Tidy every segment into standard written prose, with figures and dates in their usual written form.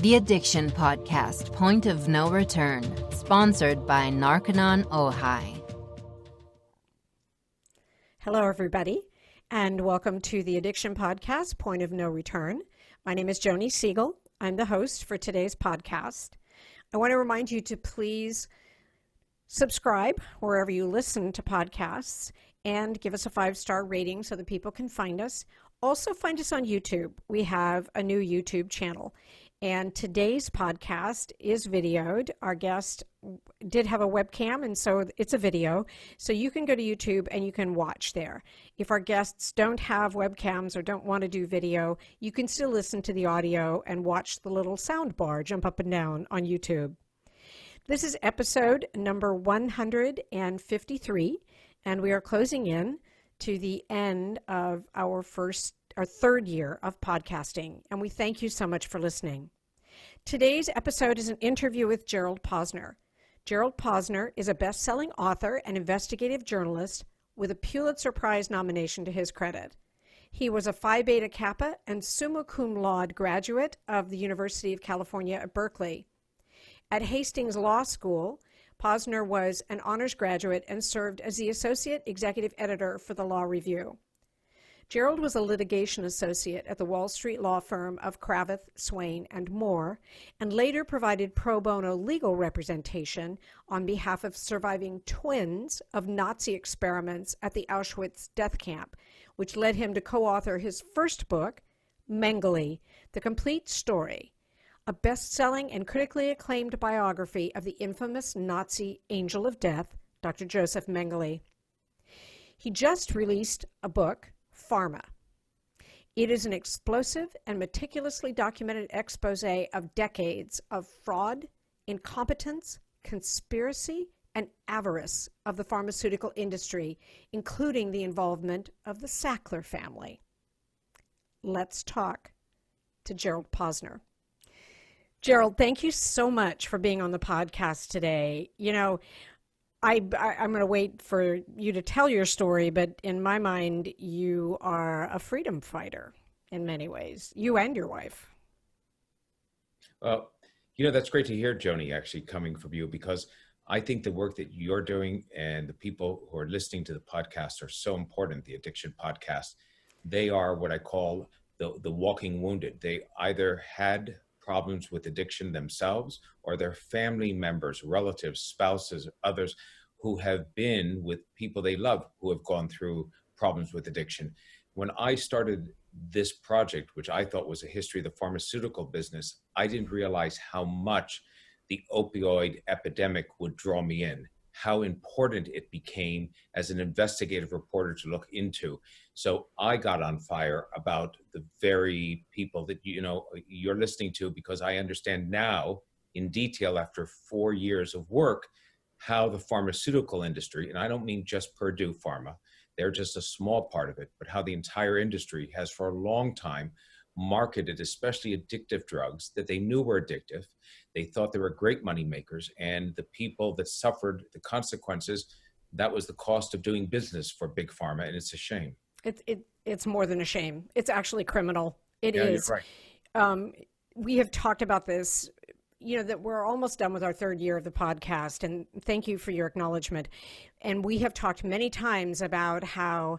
The Addiction Podcast, Point of No Return, sponsored by Narconon Ojai. Hello, everybody, and welcome to the Addiction Podcast, Point of No Return. My name is Joni Siegel. I'm the host for today's podcast. I want to remind you to please subscribe wherever you listen to podcasts and give us a 5-star rating so that people can find us. Also, find us on YouTube. We have a new YouTube channel. And today's podcast is videoed. Our guest did have a webcam, and so it's a video. So you can go to YouTube and you can watch there. If our guests don't have webcams or don't want to do video, you can still listen to the audio and watch the little sound bar jump up and down on YouTube. This is episode number 153, and we are closing in to the end of our third year of podcasting, and we thank you so much for listening. Today's episode is an interview with Gerald Posner. Gerald Posner is a best-selling author and investigative journalist with a Pulitzer Prize nomination to his credit. He was a Phi Beta Kappa and summa cum laude graduate of the University of California at Berkeley. At Hastings Law School, Posner was an honors graduate and served as the associate executive editor for the Law Review. Gerald was a litigation associate at the Wall Street law firm of Cravath, Swaine, and Moore, and later provided pro bono legal representation on behalf of surviving twins of Nazi experiments at the Auschwitz death camp, which led him to co-author his first book, Mengele, The Complete Story, a best-selling and critically acclaimed biography of the infamous Nazi angel of death, Dr. Joseph Mengele. He just released a book, Pharma. It is an explosive and meticulously documented expose of decades of fraud, incompetence, conspiracy, and avarice of the pharmaceutical industry, including the involvement of the Sackler family. Let's talk to Gerald Posner. Gerald, thank you so much for being on the podcast today. You know, I'm going to wait for you to tell your story, but in my mind, you are a freedom fighter in many ways, you and your wife. Well, you know, that's great to hear, Joni, actually coming from you, because I think the work that you're doing and the people who are listening to the podcast are so important, the Addiction Podcast. They are what I call the walking wounded. They either had problems with addiction themselves or their family members, relatives, spouses, others who have been with people they love who have gone through problems with addiction. When I started this project, which I thought was a history of the pharmaceutical business, I didn't realize how much the opioid epidemic would draw me in, how important it became as an investigative reporter to look into. So I got on fire about the very people that, you know, you're listening to, because I understand now in detail after 4 years of work, how the pharmaceutical industry, and I don't mean just Purdue Pharma, they're just a small part of it, but how the entire industry has for a long time marketed, especially addictive drugs that they knew were addictive. They thought they were great money makers, and the people that suffered the consequences, that was the cost of doing business for Big Pharma, and it's a shame. It's more than a shame. It's actually criminal. It is. You're right. We have talked about this, you know, that we're almost done with our third year of the podcast, and thank you for your acknowledgement. And we have talked many times about how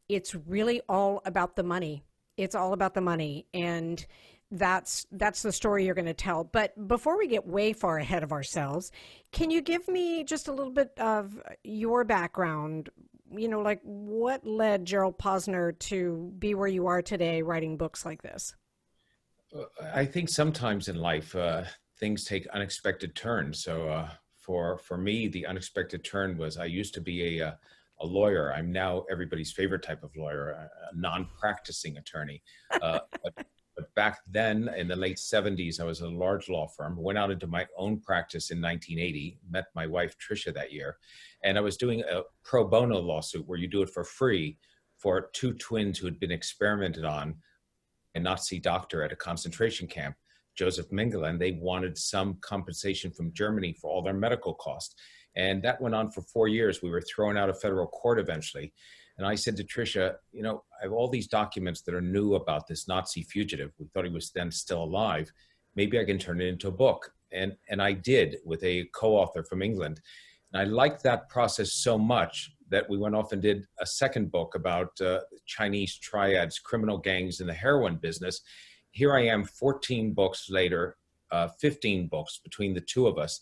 it's really all about the money. It's all about the money, and that's the story you're going to tell. But before we get way far ahead of ourselves, can you give me just a little bit of your background? You know, like what led Gerald Posner to be where you are today writing books like this? I think sometimes in life, things take unexpected turns. So for me, the unexpected turn was I used to be a lawyer. I'm now everybody's favorite type of lawyer, a non-practicing attorney. But back then in the late 70s, I was at a large law firm, went out into my own practice in 1980, met my wife, Tricia, that year. And I was doing a pro bono lawsuit where you do it for free for 2 twins who had been experimented on, a Nazi doctor at a concentration camp, Joseph Mengele, and they wanted some compensation from Germany for all their medical costs. And that went on for 4 years. We were thrown out of federal court eventually. And I said to Tricia, you know, I have all these documents that are new about this Nazi fugitive. We thought he was then still alive. maybe I can turn it into a book. And I did, with a co-author from England. And I liked that process so much that we went off and did a second book about Chinese triads, criminal gangs in the heroin business. Here I am 14 books later, 15 books between the two of us.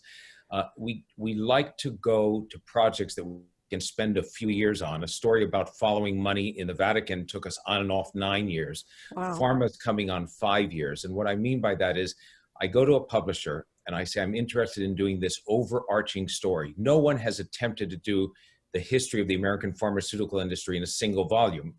We like to go to projects that we can spend a few years on. A story about following money in the Vatican took us on and off 9 years. Wow. Pharma is coming on 5 years. And what I mean by that is I go to a publisher and I say, I'm interested in doing this overarching story. No one has attempted to do the history of the American pharmaceutical industry in a single volume.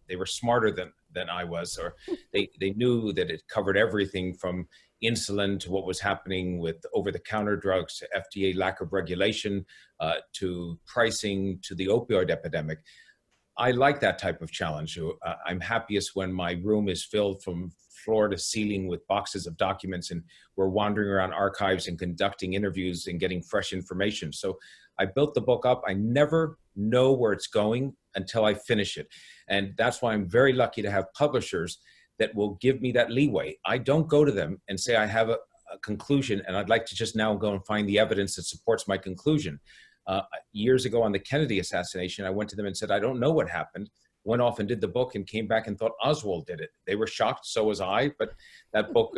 They were smarter than I was, or they knew that it covered everything from insulin to what was happening with over-the-counter drugs, to FDA lack of regulation, to pricing, to the opioid epidemic. I like that type of challenge. I'm happiest when my room is filled from floor to ceiling with boxes of documents and we're wandering around archives and conducting interviews and getting fresh information. So I built the book up. I never know where it's going until I finish it. And that's why I'm very lucky to have publishers that will give me that leeway. I don't go to them and say I have a conclusion and I'd like to just now go and find the evidence that supports my conclusion. Years ago on the Kennedy assassination, I went to them and said, I don't know what happened. Went off and did the book and came back and thought Oswald did it. They were shocked, so was I, but that book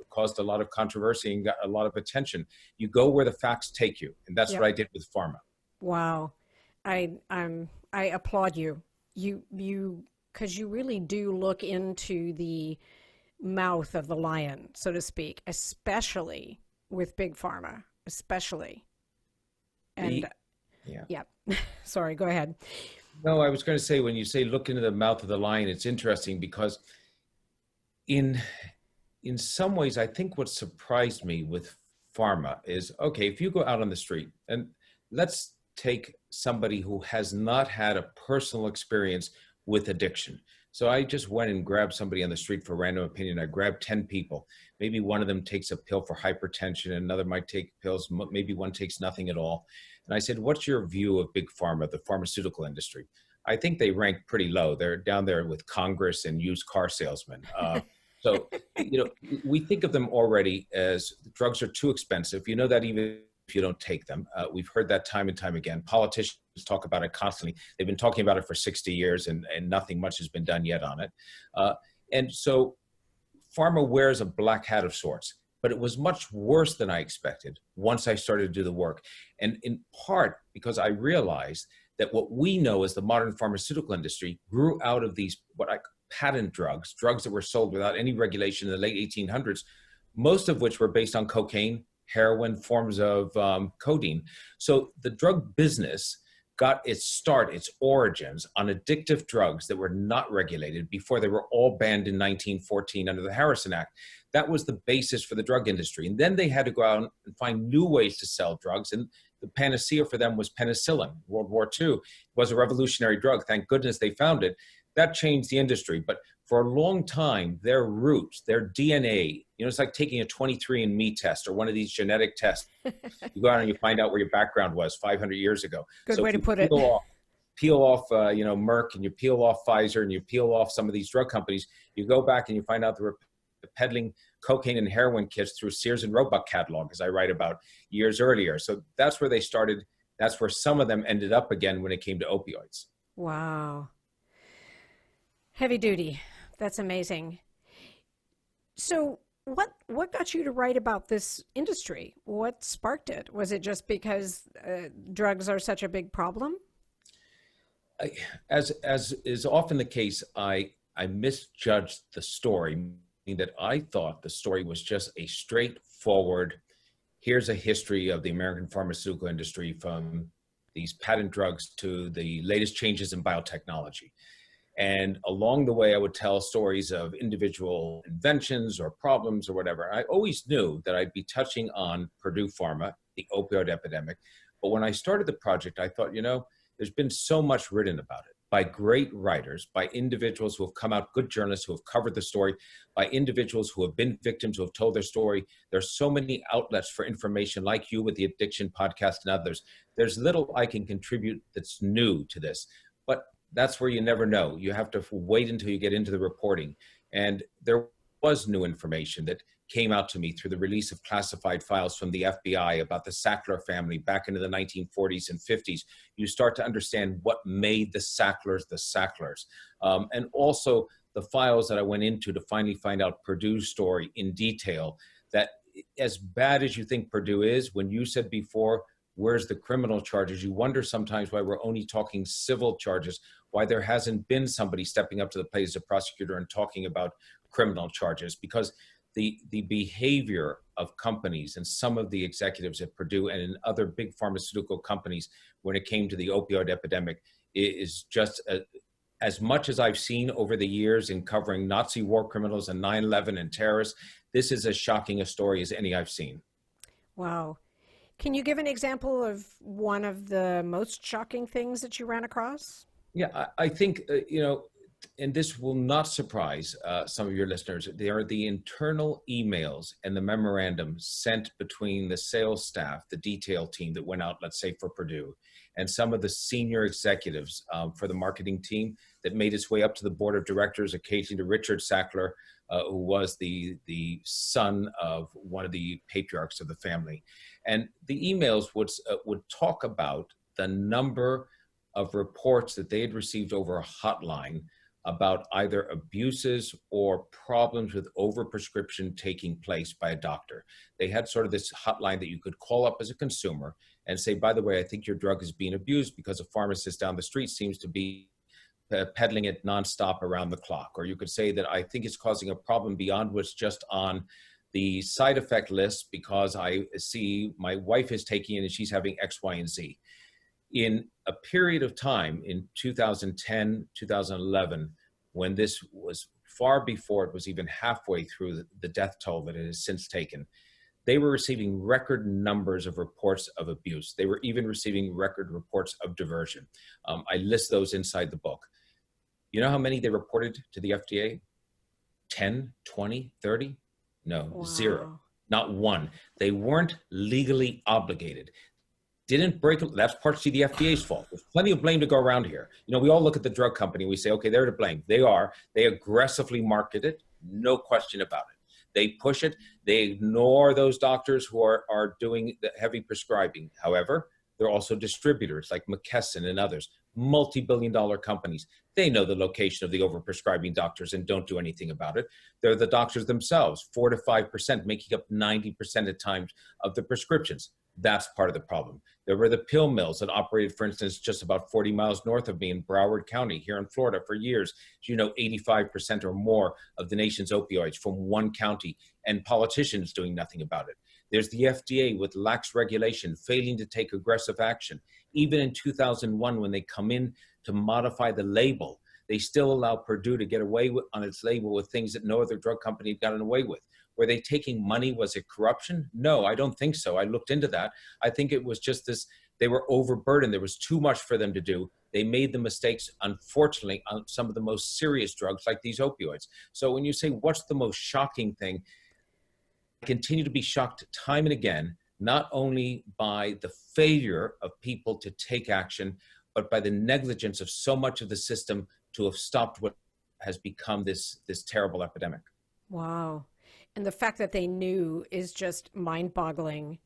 caused a lot of controversy and got a lot of attention. You go where the facts take you, and that's what I did with Pharma. Wow. I applaud you. Because you really do look into the mouth of the lion, so to speak, especially with big pharma, especially. And yeah. Sorry, go ahead. No, I was going to say, when you say look into the mouth of the lion, it's interesting because in some ways, I think what surprised me with Pharma is, okay, if you go out on the street, and let's take somebody who has not had a personal experience with addiction. So I just went and grabbed somebody on the street for random opinion. I grabbed 10 people. Maybe one of them takes a pill for hypertension, another might take pills, maybe one takes nothing at all. And I said, what's your view of big pharma, the pharmaceutical industry? I think they rank pretty low. They're down there with Congress and used car salesmen. So, we think of them already as drugs are too expensive. You know that even if you don't take them. We've heard that time and time again. Politicians talk about it constantly. They've been talking about it for 60 years and nothing much has been done yet on it. And so Pharma wears a black hat of sorts, but it was much worse than I expected once I started to do the work. And in part because I realized that what we know as the modern pharmaceutical industry grew out of these, patent drugs that were sold without any regulation in the late 1800s, most of which were based on cocaine, heroin, forms of codeine. So the drug business got its start, its origins on addictive drugs that were not regulated before they were all banned in 1914 under the Harrison Act. That was the basis for the drug industry. And then they had to go out and find new ways to sell drugs. And the panacea for them was penicillin. World War II was a revolutionary drug. Thank goodness they found it. That changed the industry. But for a long time, their roots, their DNA, it's like taking a 23andMe test or one of these genetic tests. You go out and you find out where your background was 500 years ago. Good way to put it. Peel off Merck, and you peel off Pfizer, and you peel off some of these drug companies. You go back and you find out they were peddling cocaine and heroin kits through Sears and Roebuck catalog, as I write about years earlier. So that's where they started. That's where some of them ended up again when it came to opioids. Wow. Heavy duty. That's amazing. So what got you to write about this industry? What sparked it? Was it just because drugs are such a big problem? As is often the case, I misjudged the story, meaning that I thought the story was just a straightforward, here's a history of the American pharmaceutical industry from these patent drugs to the latest changes in biotechnology. And along the way, I would tell stories of individual inventions or problems or whatever. I always knew that I'd be touching on Purdue Pharma, the opioid epidemic. But when I started the project, I thought, there's been so much written about it by great writers, by individuals who have come out, good journalists who have covered the story, by individuals who have been victims, who have told their story. There's so many outlets for information like you with the Addiction Podcast and others. There's little I can contribute that's new to this. But that's where you never know. You have to wait until you get into the reporting. And there was new information that came out to me through the release of classified files from the FBI about the Sackler family back into the 1940s and 50s. You start to understand what made the Sacklers. And also the files that I went into to finally find out Purdue's story in detail, that as bad as you think Purdue is, when you said before, where's the criminal charges? You wonder sometimes why we're only talking civil charges, why there hasn't been somebody stepping up to the plate as a prosecutor and talking about criminal charges, because the behavior of companies and some of the executives at Purdue and in other big pharmaceutical companies when it came to the opioid epidemic is just as much as I've seen over the years in covering Nazi war criminals and 9/11 and terrorists. This is as shocking a story as any I've seen. Wow. Can you give an example of one of the most shocking things that you ran across? Yeah, I think, and this will not surprise some of your listeners. They are the internal emails and the memorandum sent between the sales staff, the detail team that went out, let's say for Purdue, and some of the senior executives for the marketing team that made its way up to the board of directors, occasionally to Richard Sackler, who was the son of one of the patriarchs of the family. And the emails would talk about the number of reports that they had received over a hotline about either abuses or problems with overprescription taking place by a doctor. They had sort of this hotline that you could call up as a consumer and say, by the way, I think your drug is being abused because a pharmacist down the street seems to be peddling it nonstop around the clock. Or you could say that I think it's causing a problem beyond what's just on the side effect list because I see my wife is taking it and she's having X, Y, and Z. In a period of time in 2010, 2011, when this was far before it was even halfway through the death toll that it has since taken, they were receiving record numbers of reports of abuse. They were even receiving record reports of diversion. I list those inside the book. You know how many they reported to the FDA? 10, 20, 30? No, Wow. Zero. Not one. They weren't legally obligated. Didn't break, that's partially the FDA's fault. There's plenty of blame to go around here. We all look at the drug company, we say, okay, they're to blame. They aggressively market it, no question about it. They push it, they ignore those doctors who are doing the heavy prescribing. However, they're also distributors like McKesson and others, multi-billion-dollar companies. They know the location of the overprescribing doctors and don't do anything about it. They're the doctors themselves, 4 to 5%, making up 90% of times of the prescriptions. That's part of the problem. There were the pill mills that operated, for instance, just about 40 miles north of me in Broward County here in Florida for years. 85% or more of the nation's opioids from one county, and politicians doing nothing about it. There's the FDA with lax regulation, failing to take aggressive action. Even in 2001, when they come in to modify the label, they still allow Purdue to get away with, on its label with things that no other drug company had gotten away with. Were they taking money? Was it corruption? No, I don't think so. I looked into that. I think it was just this, they were overburdened. There was too much for them to do. They made the mistakes, unfortunately, on some of the most serious drugs like these opioids. So when you say, what's the most shocking thing? I continue to be shocked time and again, not only by the failure of people to take action, but by the negligence of so much of the system to have stopped what has become this terrible epidemic. Wow. And the fact that they knew is just mind-boggling.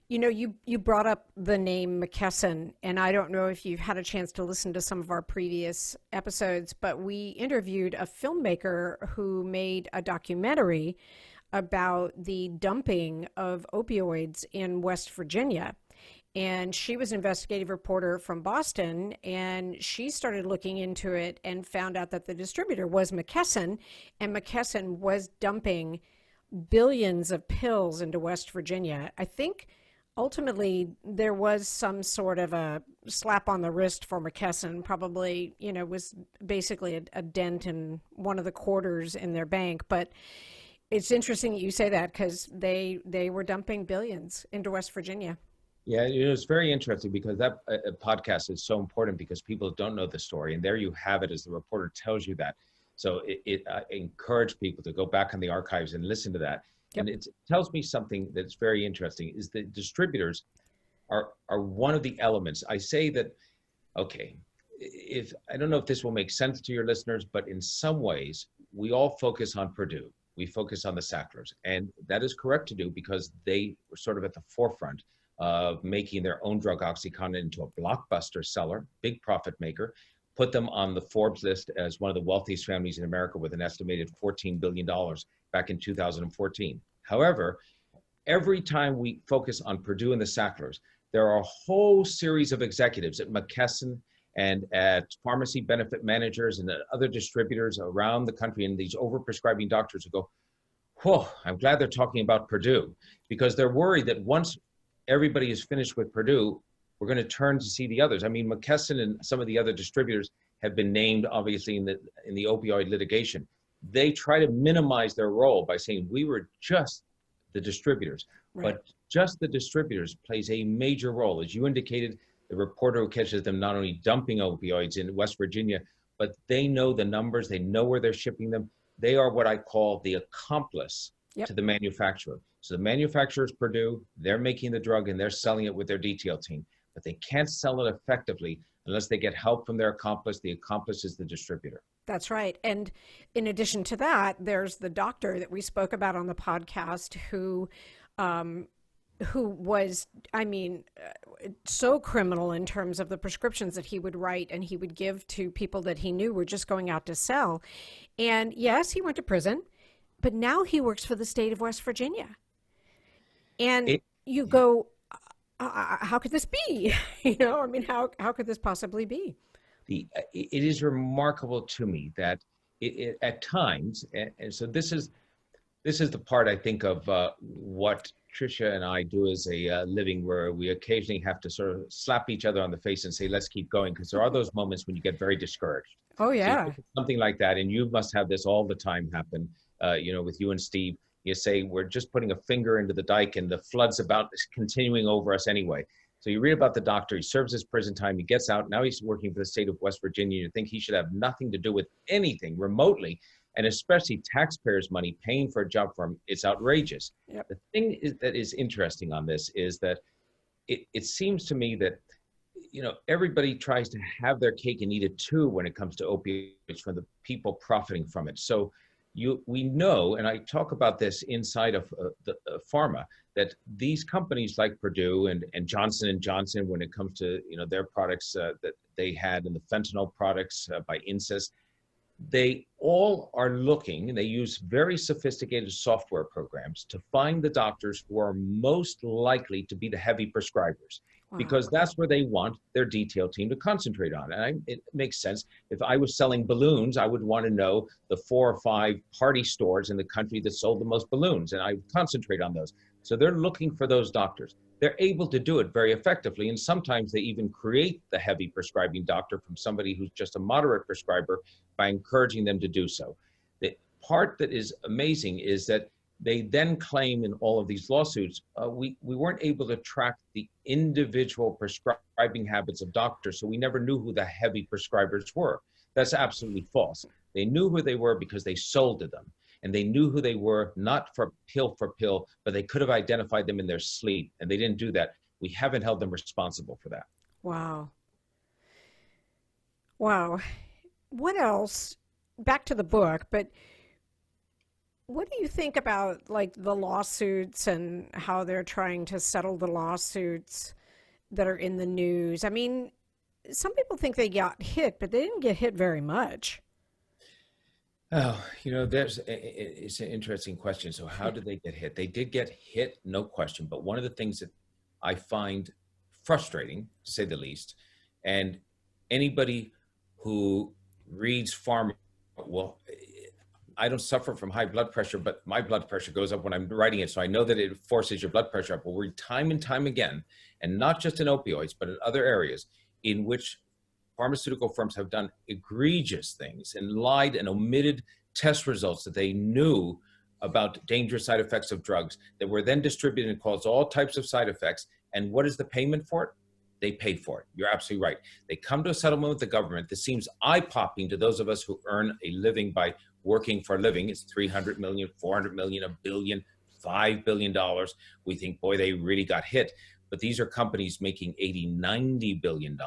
You brought up the name McKesson, and I don't know if you've had a chance to listen to some of our previous episodes, but we interviewed a filmmaker who made a documentary about the dumping of opioids in West Virginia. And she was an investigative reporter from Boston, and she started looking into it and found out that the distributor was McKesson, and McKesson was dumping billions of pills into West Virginia. I think ultimately there was some sort of a slap on the wrist for McKesson, probably, was basically a dent in one of the quarters in their bank. But it's interesting that you say that, because they were dumping billions into West Virginia. Yeah, it's very interesting because that podcast is so important because people don't know the story. And there you have it as the reporter tells you that. So it encouraged people to go back on the archives and listen to that. Yep. And it tells me something that's very interesting is that distributors are one of the elements. I say that, okay, I don't know if this will make sense to your listeners, but in some ways, we all focus on Purdue. we focus on the Sacklers. And that is correct to do because they were sort of at the forefront of making their own drug OxyContin into a blockbuster seller, big profit maker, put them on the Forbes list as one of the wealthiest families in America with an estimated $14 billion back in 2014. However, every time we focus on Purdue and the Sacklers, there are a whole series of executives at McKesson and at pharmacy benefit managers and at other distributors around the country and these overprescribing doctors who go, whoa, I'm glad they're talking about Purdue, because they're worried that once everybody is finished with Purdue, we're going to turn to see the others. I mean, McKesson and some of the other distributors have been named, obviously, in the opioid litigation. They try to minimize their role by saying we were just the distributors, Right. but just the distributors plays a major role. As you indicated, the reporter who catches them not only dumping opioids in West Virginia, but they know the numbers, they know where they're shipping them. They are what I call the accomplice to the manufacturer. So the manufacturer is Purdue, they're making the drug and they're selling it with their detail team, but they can't sell it effectively unless they get help from their accomplice. The accomplice is the distributor. That's right. And in addition to that, there's the doctor that we spoke about on the podcast who was, I mean, so criminal in terms of the prescriptions that he would write and he would give to people that he knew were just going out to sell. And yes, he went to prison, but now he works for the state of West Virginia. And you go, how could this be? You know, I mean, how could this possibly be? It is remarkable to me that at times, and so this is the part I think of what Tricia and I do as a living, where we occasionally have to sort of slap each other on the face and say, let's keep going, because there are those moments when you get very discouraged. Oh, yeah. So something like that, and you must have this all the time happen, with you and Steve. You say, we're just putting a finger into the dike and the flood's about continuing over us anyway. So you read about the doctor, he serves his prison time, he gets out, now he's working for the state of West Virginia. You think he should have nothing to do with anything remotely, and especially taxpayers' money paying for a job for him. It's outrageous. Yep. The thing that is interesting on this is that it seems to me that, everybody tries to have their cake and eat it too when it comes to opioids, from the people profiting from it. So we know, and I talk about this inside of the Pharma, that these companies like Purdue and Johnson & Johnson, when it comes to their products that they had, and the fentanyl products by Incest, they all are looking, and they use very sophisticated software programs to find the doctors who are most likely to be the heavy prescribers. Wow. Because that's where they want their detail team to concentrate on. And it makes sense. If I was selling balloons, I would want to know the 4 or 5 party stores in the country that sold the most balloons, and I would concentrate on those. So they're looking for those doctors. They're able to do it very effectively, and sometimes they even create the heavy prescribing doctor from somebody who's just a moderate prescriber by encouraging them to do so. The part that is amazing is that they then claim in all of these lawsuits, we weren't able to track the individual prescribing habits of doctors, so we never knew who the heavy prescribers were. That's absolutely false. They knew who they were because they sold to them. And they knew who they were, not for pill, but they could have identified them in their sleep, and they didn't do that. We haven't held them responsible for that. Wow. Wow. What else? Back to the book, but what do you think about like the lawsuits and how they're trying to settle the lawsuits that are in the news? I mean, some people think they got hit, but they didn't get hit very much. Oh, it's an interesting question. So how did they get hit? They did get hit, no question. But one of the things that I find frustrating, to say the least, and anybody who reads Pharma, well, I don't suffer from high blood pressure, but my blood pressure goes up when I'm writing it. So I know that it forces your blood pressure up. We'll read time and time again, and not just in opioids, but in other areas in which pharmaceutical firms have done egregious things and lied and omitted test results that they knew about dangerous side effects of drugs that were then distributed and caused all types of side effects. And what is the payment for it? They paid for it. You're absolutely right. They come to a settlement with the government that seems eye-popping to those of us who earn a living by working for a living. It's $300 million, $400 million, $1 billion, $5 billion. We think, boy, they really got hit. But these are companies making $80, $90 billion.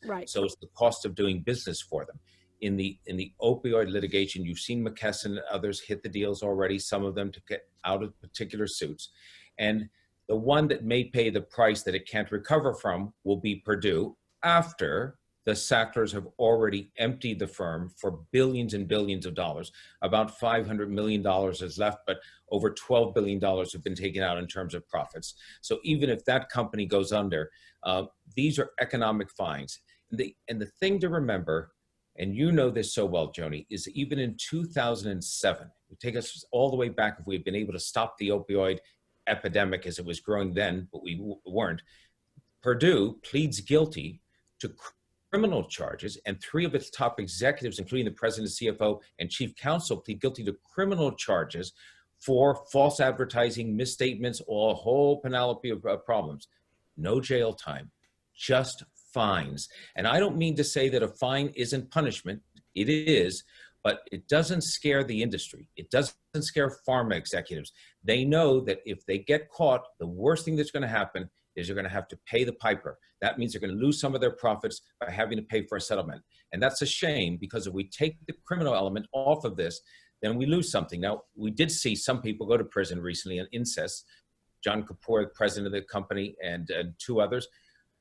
Right. So it's the cost of doing business for them. in the opioid litigation. You've seen McKesson and others hit the deals already, some of them to get out of particular suits. And the one that may pay the price that it can't recover from will be Purdue, after the Sacklers have already emptied the firm for billions and billions of dollars. About $500 million is left, but over $12 billion have been taken out in terms of profits. So even if that company goes under, these are economic fines. And the thing to remember, and you know this so well, Joni, is even in 2007, it take us all the way back, if we had been able to stop the opioid epidemic as it was growing then, but we weren't, Purdue pleads guilty to criminal charges, and 3 of its top executives, including the president, CFO, and chief counsel, plead guilty to criminal charges for false advertising, misstatements, or a whole panoply of problems. No jail time, just fines. And I don't mean to say that a fine isn't punishment. It is, but it doesn't scare the industry. It doesn't scare pharma executives. They know that if they get caught, the worst thing that's going to happen is they're going to have to pay the piper. That means they're going to lose some of their profits by having to pay for a settlement. And that's a shame, because if we take the criminal element off of this, then we lose something. Now, we did see some people go to prison recently on incest. John Kapoor, the president of the company, and 2 others,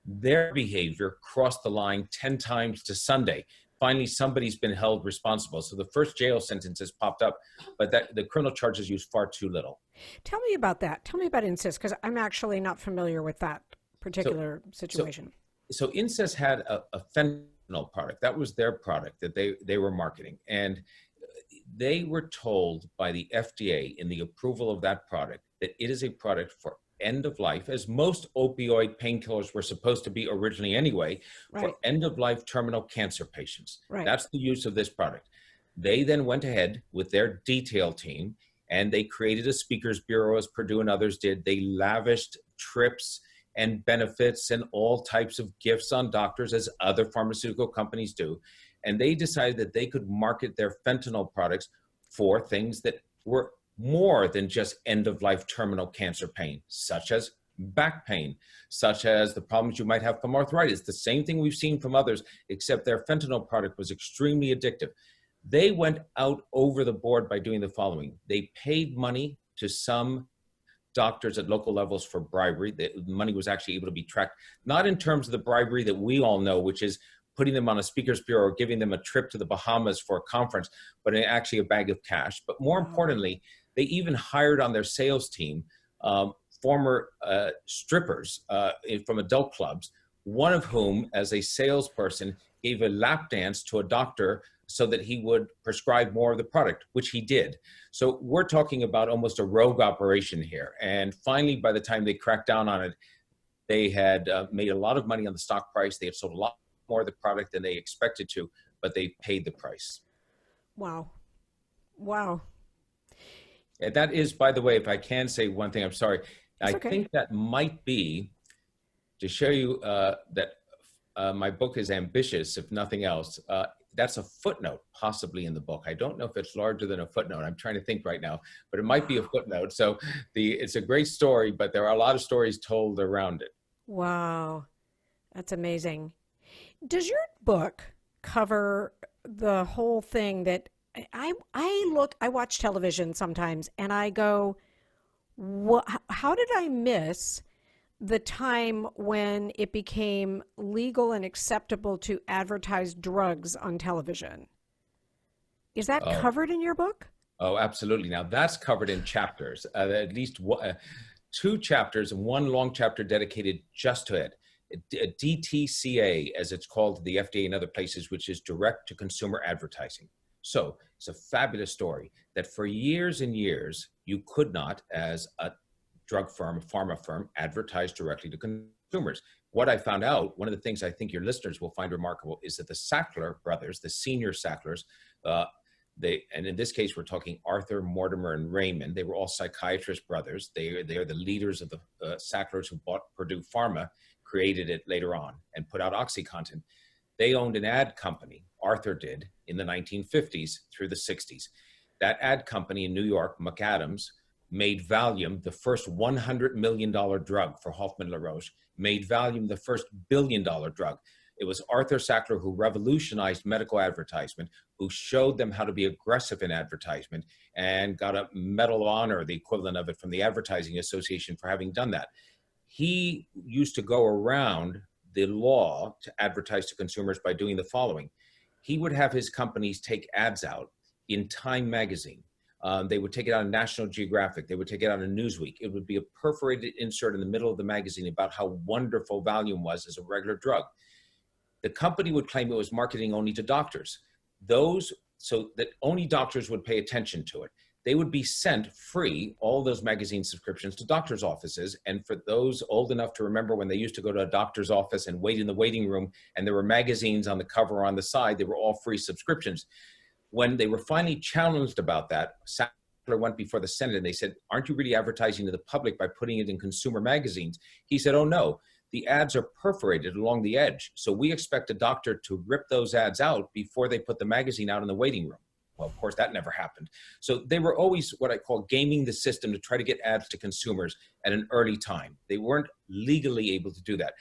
their behavior crossed the line 10 times to Sunday. Finally, somebody's been held responsible. So the first jail sentence has popped up, but the criminal charges use far too little. Tell me about that. Tell me about incest, because I'm actually not familiar with that particular situation. So incest had a fentanyl product. That was their product that they were marketing. And they were told by the FDA in the approval of that product that it is a product for end of life, as most opioid painkillers were supposed to be originally anyway, for end of life terminal cancer patients. That's the use of this product. They then went ahead with their detail team and they created a speakers bureau, as Purdue and others did. They lavished trips and benefits and all types of gifts on doctors, as other pharmaceutical companies do. And they decided that they could market their fentanyl products for things that were more than just end-of-life terminal cancer pain, such as back pain, such as the problems you might have from arthritis, the same thing we've seen from others, except their fentanyl product was extremely addictive. They went out over the board by doing the following. They paid money to some doctors at local levels for bribery. The money was actually able to be tracked, not in terms of the bribery that we all know, which is putting them on a speakers bureau or giving them a trip to the Bahamas for a conference, but actually a bag of cash. But more importantly, they even hired on their sales team former strippers from adult clubs, one of whom, as a salesperson, gave a lap dance to a doctor so that he would prescribe more of the product, which he did. So we're talking about almost a rogue operation here. And finally, by the time they cracked down on it, they had made a lot of money on the stock price. They had sold a lot more of the product than they expected to, but they paid the price. Wow. Wow. And that is, by the way, if I can say one thing, I'm sorry. That's I okay. think that might be to show you that my book is ambitious, if nothing else. That's a footnote possibly in the book. I don't know if it's larger than a footnote. I'm trying to think right now, but it might be a footnote. So it's a great story, but there are a lot of stories told around it. Wow. That's amazing. Does your book cover the whole thing that I watch television sometimes and I go, how did I miss the time when it became legal and acceptable to advertise drugs on television? Is that covered in your book? Oh, absolutely. Now that's covered in chapters, at least 2 chapters and 1 long chapter dedicated just to it. DTCA, as it's called to the FDA and other places, which is direct to consumer advertising. So it's a fabulous story that for years and years, you could not, as a drug firm, a pharma firm, advertise directly to consumers. What I found out, one of the things I think your listeners will find remarkable, is that the Sackler brothers, the senior Sacklers, and in this case, we're talking Arthur, Mortimer, and Raymond. They were all psychiatrist brothers. They are the leaders of the Sacklers who bought Purdue Pharma, created it later on, and put out OxyContin. They owned an ad company, Arthur did, in the 1950s through the 60s. That ad company in New York, McAdams, made Valium the first $100 million drug for Hoffmann-La Roche, made Valium the first $1 billion drug. It was Arthur Sackler who revolutionized medical advertisement, who showed them how to be aggressive in advertisement and got a Medal of Honor, the equivalent of it, from the Advertising Association for having done that. He used to go around the law to advertise to consumers by doing the following. He would have his companies take ads out in Time magazine. They would take it out in National Geographic. They would take it out in Newsweek. It would be a perforated insert in the middle of the magazine about how wonderful Valium was as a regular drug. The company would claim it was marketing only to doctors. So that only doctors would pay attention to it. They would be sent free, all those magazine subscriptions, to doctors' offices. And for those old enough to remember when they used to go to a doctor's office and wait in the waiting room, and there were magazines on the cover or on the side, they were all free subscriptions. When they were finally challenged about that, Sackler went before the Senate and they said, aren't you really advertising to the public by putting it in consumer magazines? He said, oh no, the ads are perforated along the edge. So we expect a doctor to rip those ads out before they put the magazine out in the waiting room. Well, of course, that never happened. So they were always what I call gaming the system to try to get ads to consumers at an early time. They weren't legally able to do that.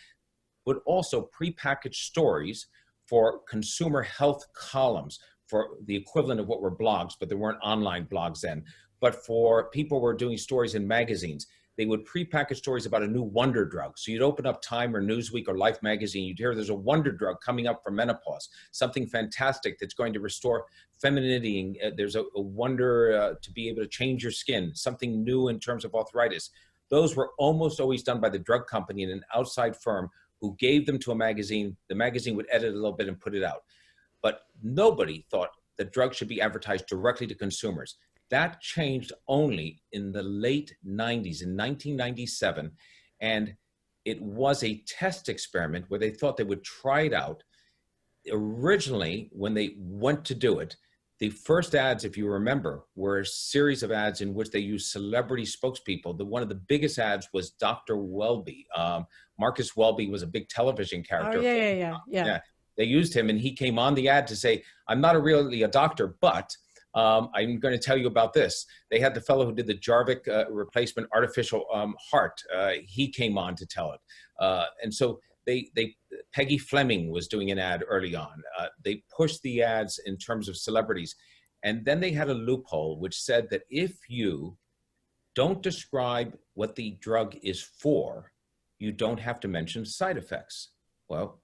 But also prepackaged stories for consumer health columns, for the equivalent of what were blogs, but there weren't online blogs then. But for people who were doing stories in magazines, they would prepackage stories about a new wonder drug. So you'd open up Time or Newsweek or Life magazine, you'd hear there's a wonder drug coming up for menopause, something fantastic that's going to restore femininity. There's a wonder to be able to change your skin, something new in terms of arthritis. Those were almost always done by the drug company and an outside firm who gave them to a magazine. The magazine would edit a little bit and put it out. But nobody thought that drugs should be advertised directly to consumers. That changed only in the late 90s, in 1997. And it was a test experiment where they thought they would try it out. Originally, when they went to do it, the first ads, if you remember, were a series of ads in which they used celebrity spokespeople. One of the biggest ads was Dr. Welby. Marcus Welby was a big television character. Oh, yeah. They used him, and he came on the ad to say, I'm not really a doctor, but I'm going to tell you about this. They had the fellow who did the Jarvik replacement artificial heart. He came on to tell it. And so Peggy Fleming was doing an ad early on. They pushed the ads in terms of celebrities. And then they had a loophole which said that if you don't describe what the drug is for, you don't have to mention side effects. Well,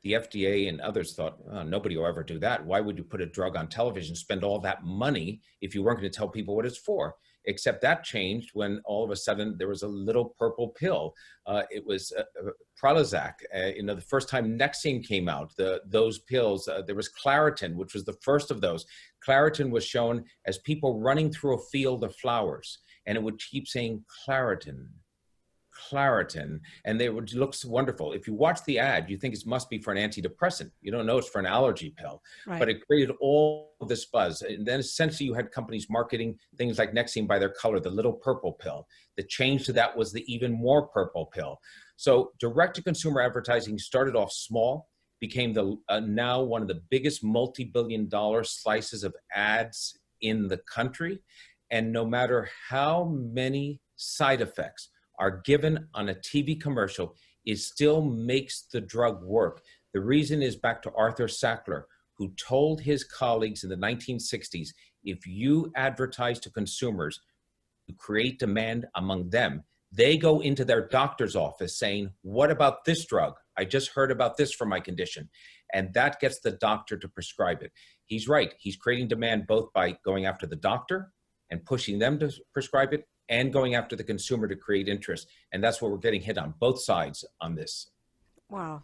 the FDA and others thought, oh, nobody will ever do that. Why would you put a drug on television, spend all that money if you weren't going to tell people what it's for? Except that changed when all of a sudden there was a little purple pill. It was Prozac. The first time Nexium came out, those pills, there was Claritin, which was the first of those. Claritin was shown as people running through a field of flowers, and it would keep saying Claritin, and they would look wonderful. If you watch the ad, you think it must be for an antidepressant. You don't know it's for an allergy pill, right. But it created all of this buzz. And then essentially you had companies marketing things like Nexium by their color, the little purple pill. The change to that was the even more purple pill. So direct-to-consumer advertising started off small, became now one of the biggest multi-billion-dollar slices of ads in the country. And no matter how many side effects are given on a TV commercial, it still makes the drug work. The reason is back to Arthur Sackler, who told his colleagues in the 1960s, if you advertise to consumers, you create demand among them. They go into their doctor's office saying, what about this drug? I just heard about this for my condition. And that gets the doctor to prescribe it. He's right. He's creating demand both by going after the doctor and pushing them to prescribe it, and going after the consumer to create interest. And that's what we're getting hit on, both sides on this. Wow.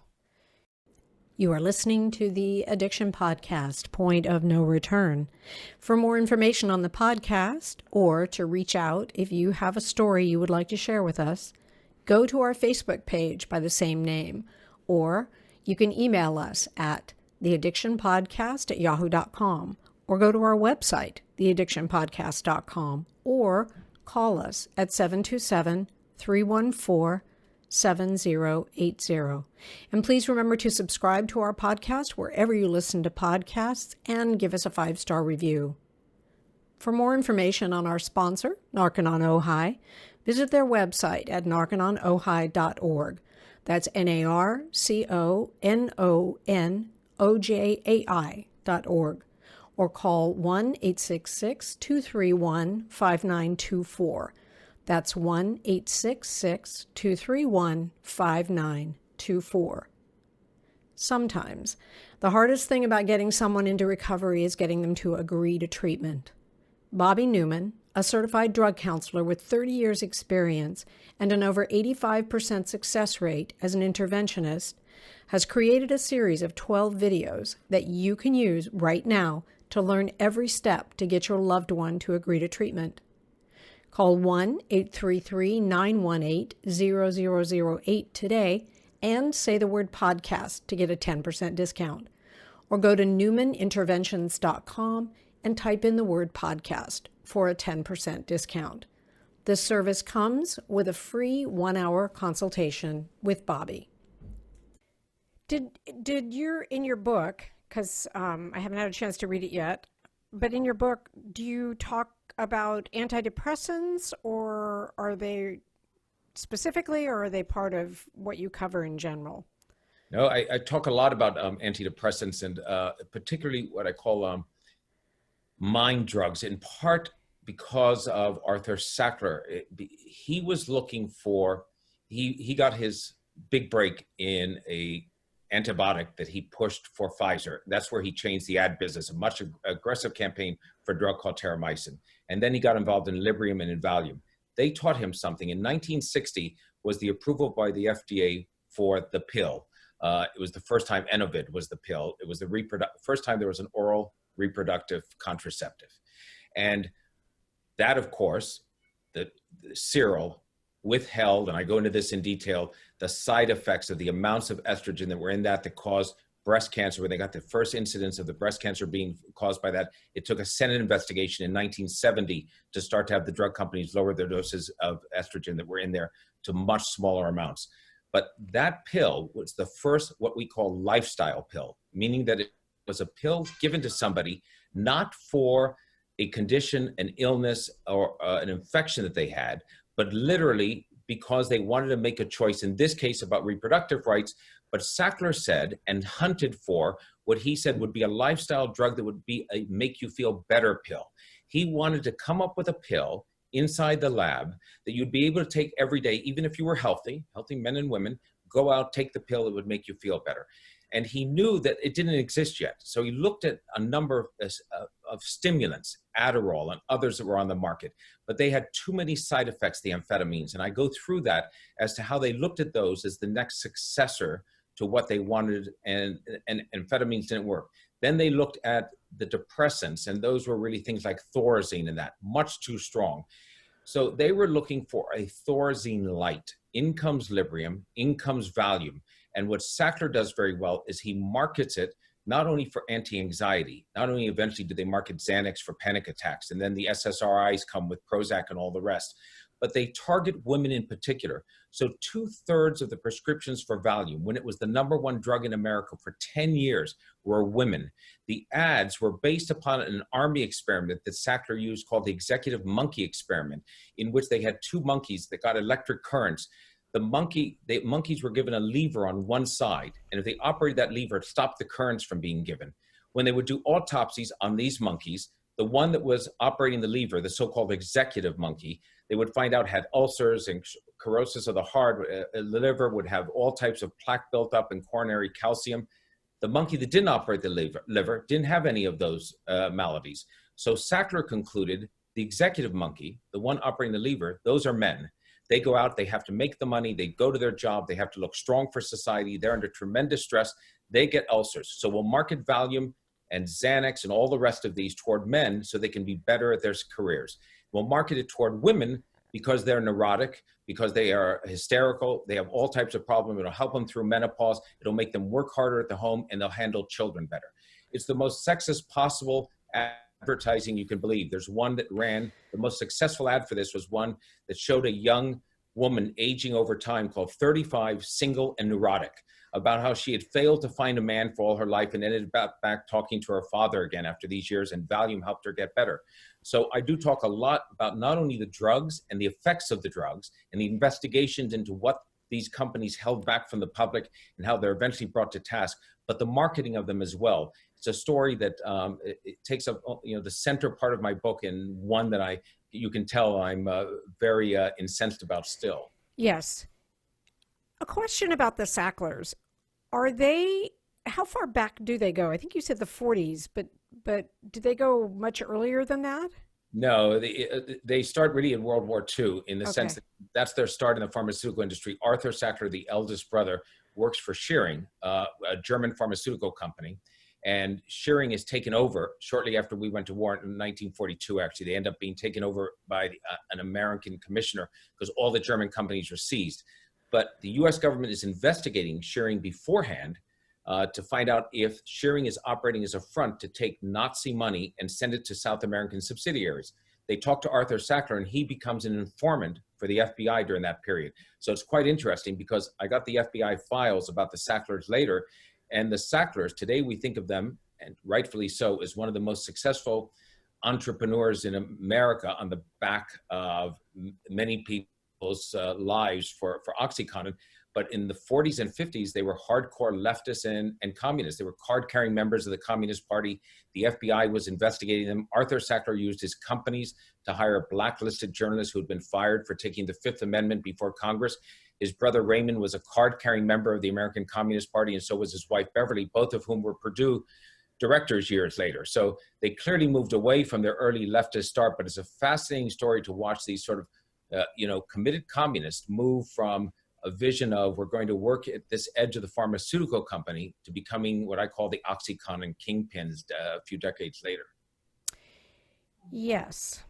You are listening to the Addiction Podcast, Point of No Return. For more information on the podcast, or to reach out if you have a story you would like to share with us, go to our Facebook page by the same name, or you can email us at theaddictionpodcast@yahoo.com, or go to our website, theaddictionpodcast.com, or call us at 727-314-7080. And please remember to subscribe to our podcast wherever you listen to podcasts and give us a 5-star review. For more information on our sponsor, Narconon Ojai, visit their website at narcononohai.org. That's narcononojai.org, or call 1-866-231-5924. That's 1-866-231-5924. Sometimes, the hardest thing about getting someone into recovery is getting them to agree to treatment. Bobby Newman, a certified drug counselor with 30 years experience and an over 85% success rate as an interventionist, has created a series of 12 videos that you can use right now to learn every step to get your loved one to agree to treatment. Call 1-833-918-0008 today and say the word podcast to get a 10% discount. Or go to newmaninterventions.com and type in the word podcast for a 10% discount. This service comes with a free 1-hour consultation with Bobby. Did you, in your book, because I haven't had a chance to read it yet, but in your book, do you talk about antidepressants, or are they specifically, or are they part of what you cover in general? No, I talk a lot about antidepressants and particularly what I call mind drugs, in part because of Arthur Sackler. He was looking for, he got his big break in a antibiotic that he pushed for Pfizer. That's where he changed the ad business, a much aggressive campaign for a drug called terramycin. And then he got involved in Librium and in Valium. They taught him something. In 1960 was the approval by the FDA for the pill. It was the first time Enovid was the pill. It was the first time there was an oral reproductive contraceptive. And that, of course, the Cyril withheld, and I go into this in detail, the side effects of the amounts of estrogen that were in that caused breast cancer, where they got the first incidence of the breast cancer being caused by that. It took a Senate investigation in 1970 to start to have the drug companies lower their doses of estrogen that were in there to much smaller amounts. But that pill was the first, what we call lifestyle pill, meaning that it was a pill given to somebody not for a condition, an illness, or an infection that they had, but literally because they wanted to make a choice, in this case about reproductive rights. But Sackler said and hunted for what he said would be a lifestyle drug that would be a make you feel better pill. He wanted to come up with a pill inside the lab that you'd be able to take every day, even if you were healthy men and women, go out, take the pill, it would make you feel better. And he knew that it didn't exist yet. So he looked at a number of stimulants, Adderall and others that were on the market, but they had too many side effects, the amphetamines. And I go through that as to how they looked at those as the next successor to what they wanted, and amphetamines didn't work. Then they looked at the depressants, and those were really things like Thorazine and that, much too strong. So they were looking for a Thorazine light. In comes Librium, in comes Valium. And what Sackler does very well is he markets it not only for anti-anxiety, not only eventually do they market Xanax for panic attacks, and then the SSRIs come with Prozac and all the rest, but they target women in particular. So 2/3 of the prescriptions for Valium, when it was the #1 drug in America for 10 years, were women. The ads were based upon an army experiment that Sackler used called the executive monkey experiment, in which they had 2 monkeys that got electric currents. The monkeys were given a lever on one side, and if they operated that lever, it stopped the currents from being given. When they would do autopsies on these monkeys, the one that was operating the lever, the so-called executive monkey, they would find out had ulcers and cirrhosis of the heart, the liver, would have all types of plaque built up and coronary calcium. The monkey that didn't operate the liver didn't have any of those maladies. So Sackler concluded the executive monkey, the one operating the lever, those are men. They go out, they have to make the money, they go to their job, they have to look strong for society, they're under tremendous stress, they get ulcers. So we'll market Valium and Xanax and all the rest of these toward men so they can be better at their careers. We'll market it toward women because they're neurotic, because they are hysterical, they have all types of problems. It'll help them through menopause, it'll make them work harder at the home, and they'll handle children better. It's the most sexist possible advertising you can believe. There's one that ran, the most successful ad for this was one that showed a young woman aging over time called 35, single and neurotic, about how she had failed to find a man for all her life and ended up back talking to her father again after these years, and Valium helped her get better. So I do talk a lot about not only the drugs and the effects of the drugs and the investigations into what these companies held back from the public and how they're eventually brought to task, but the marketing of them as well. It's a story that it takes up the center part of my book, and one that you can tell I'm very incensed about still. Yes. A question about the Sacklers. How far back do they go? I think you said the 40s, but do they go much earlier than that? No, they start really in World War II, in the sense Okay. that that's their start in the pharmaceutical industry. Arthur Sackler, the eldest brother, works for Schering, a German pharmaceutical company. And Schering is taken over shortly after we went to war in 1942, actually. They end up being taken over by an American commissioner because all the German companies were seized. But the US government is investigating Schering beforehand to find out if Schering is operating as a front to take Nazi money and send it to South American subsidiaries. They talk to Arthur Sackler, and he becomes an informant for the FBI during that period. So it's quite interesting because I got the FBI files about the Sacklers later, and the Sacklers, today we think of them, and rightfully so, as one of the most successful entrepreneurs in America on the back of many people's lives for OxyContin. But in the 40s and 50s, they were hardcore leftists and communists. They were card-carrying members of the Communist Party. The FBI was investigating them. Arthur Sackler used his companies to hire blacklisted journalists who had been fired for taking the Fifth Amendment before Congress. His brother Raymond was a card-carrying member of the American Communist Party, and so was his wife Beverly, both of whom were Purdue directors years later. So they clearly moved away from their early leftist start, but it's a fascinating story to watch these sort of, committed communists move from a vision of we're going to work at this edge of the pharmaceutical company to becoming what I call the OxyContin kingpins a few decades later. Yes.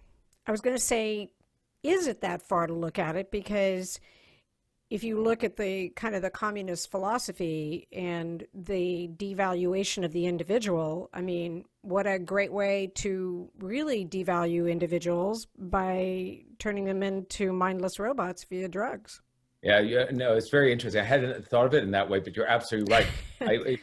I was going to say, is it that far to look at it? Because if you look at the kind of the communist philosophy and the devaluation of the individual, I mean, what a great way to really devalue individuals by turning them into mindless robots via drugs. Yeah, no, it's very interesting. I hadn't thought of it in that way, but you're absolutely right.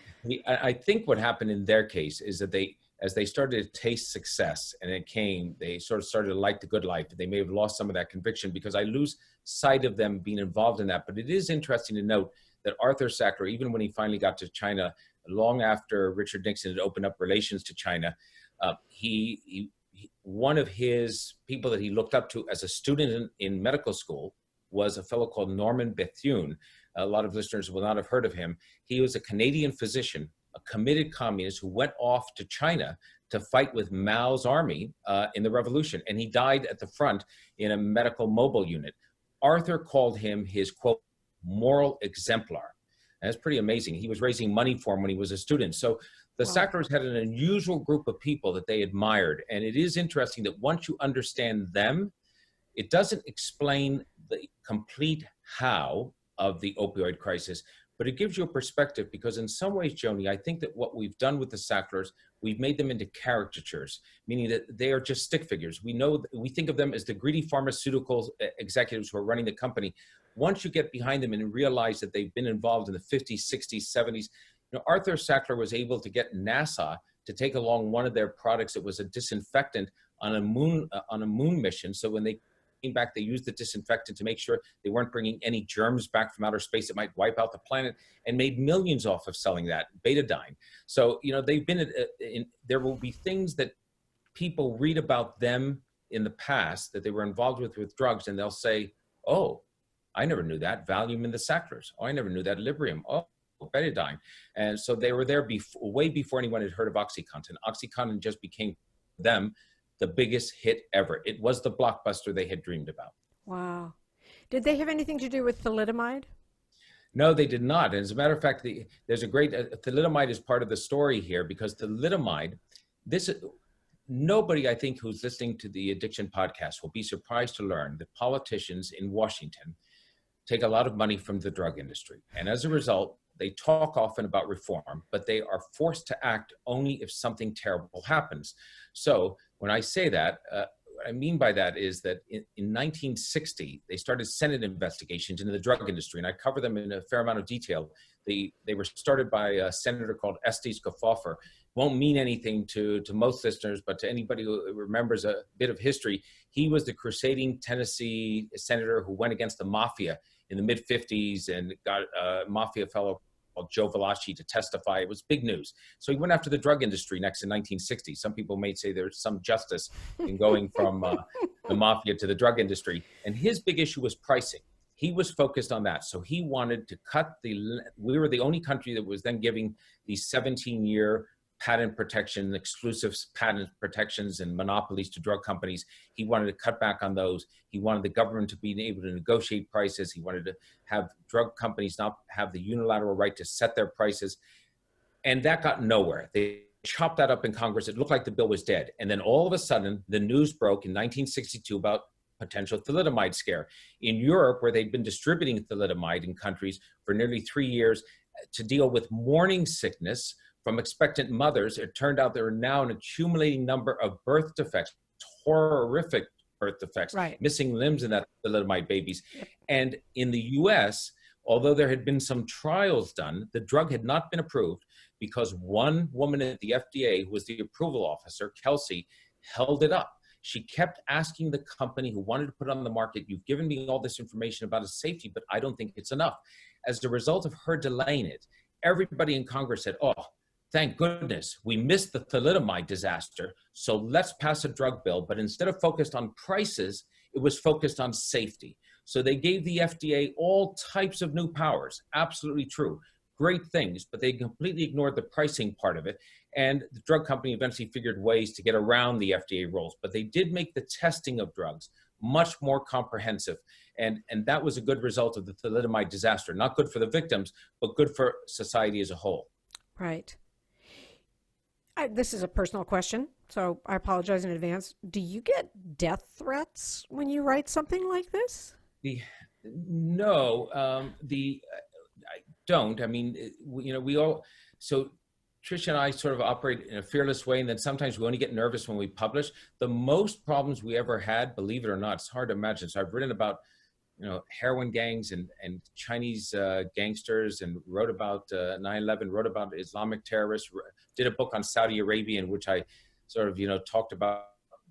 I think what happened in their case is that as they started to taste success and it came, they sort of started to like the good life. They may have lost some of that conviction because I lose sight of them being involved in that. But it is interesting to note that Arthur Sackler, even when he finally got to China, long after Richard Nixon had opened up relations to China, one of his people that he looked up to as a student in medical school was a fellow called Norman Bethune. A lot of listeners will not have heard of him. He was a Canadian physician, a committed communist who went off to China to fight with Mao's army in the revolution. And he died at the front in a medical mobile unit. Arthur called him his, quote, moral exemplar. And that's pretty amazing. He was raising money for him when he was a student. So the Sacklers had an unusual group of people that they admired. And it is interesting that once you understand them, it doesn't explain the complete how of the opioid crisis, but it gives you a perspective because in some ways, Joni, I think that what we've done with the Sacklers, we've made them into caricatures, meaning that they are just stick figures. We think of them as the greedy pharmaceutical executives who are running the company. Once you get behind them and realize that they've been involved in the 50s, 60s, 70s, Arthur Sackler was able to get NASA to take along one of their products that was a disinfectant on a moon mission. So when they back, they used the disinfectant to make sure they weren't bringing any germs back from outer space that might wipe out the planet, and made millions off of selling that betadine. So, they've been there will be things that people read about them in the past that they were involved with drugs, and they'll say, oh, I never knew that. Valium in the Sacklers. Oh, I never knew that. Librium. Oh, betadine. And so they were there way before anyone had heard of OxyContin. OxyContin just became them the biggest hit ever. It was the blockbuster they had dreamed about. Wow. Did they have anything to do with thalidomide? No, they did not. And as a matter of fact, there's a great, thalidomide is part of the story here because thalidomide, nobody I think who's listening to the Addiction podcast will be surprised to learn that politicians in Washington take a lot of money from the drug industry. And as a result, they talk often about reform, but they are forced to act only if something terrible happens. So when I say that, what I mean by that is that in 1960, they started Senate investigations into the drug industry, and I cover them in a fair amount of detail. They were started by a senator called Estes Kefauver. Won't mean anything to most listeners, but to anybody who remembers a bit of history, he was the crusading Tennessee senator who went against the mafia in the mid-50s and got a mafia fellow called Joe Valachi to testify. It was big news. So he went after the drug industry next in 1960. Some people may say there's some justice in going from the mafia to the drug industry. And his big issue was pricing. He was focused on that. So he wanted to we were the only country that was then giving these 17-year patent protection, exclusive patent protections and monopolies to drug companies. He wanted to cut back on those. He wanted the government to be able to negotiate prices. He wanted to have drug companies not have the unilateral right to set their prices. And that got nowhere. They chopped that up in Congress. It looked like the bill was dead. And then all of a sudden, the news broke in 1962 about potential thalidomide scare. In Europe, where they'd been distributing thalidomide in countries for nearly 3 years to deal with morning sickness from expectant mothers, it turned out there are now an accumulating number of birth defects, horrific birth defects, right, missing limbs in that thalidomide babies. And in the US, although there had been some trials done, the drug had not been approved because one woman at the FDA, who was the approval officer, Kelsey, held it up. She kept asking the company who wanted to put it on the market, you've given me all this information about its safety, but I don't think it's enough. As a result of her delaying it, everybody in Congress said, oh, thank goodness, we missed the thalidomide disaster, so let's pass a drug bill. But instead of focused on prices, it was focused on safety. So they gave the FDA all types of new powers, absolutely true, great things, but they completely ignored the pricing part of it. And the drug company eventually figured ways to get around the FDA rules. But they did make the testing of drugs much more comprehensive. And that was a good result of the thalidomide disaster. Not good for the victims, but good for society as a whole. right. This is a personal question, so I apologize in advance. Do you get death threats when you write something like this? No, I don't. I mean, we all, so Tricia and I sort of operate in a fearless way, and then sometimes we only get nervous when we publish. The most problems we ever had, believe it or not, it's hard to imagine. So I've written about, heroin gangs and Chinese gangsters, and wrote about 9/11, wrote about Islamic terrorists, did a book on Saudi Arabia in which I sort of, talked about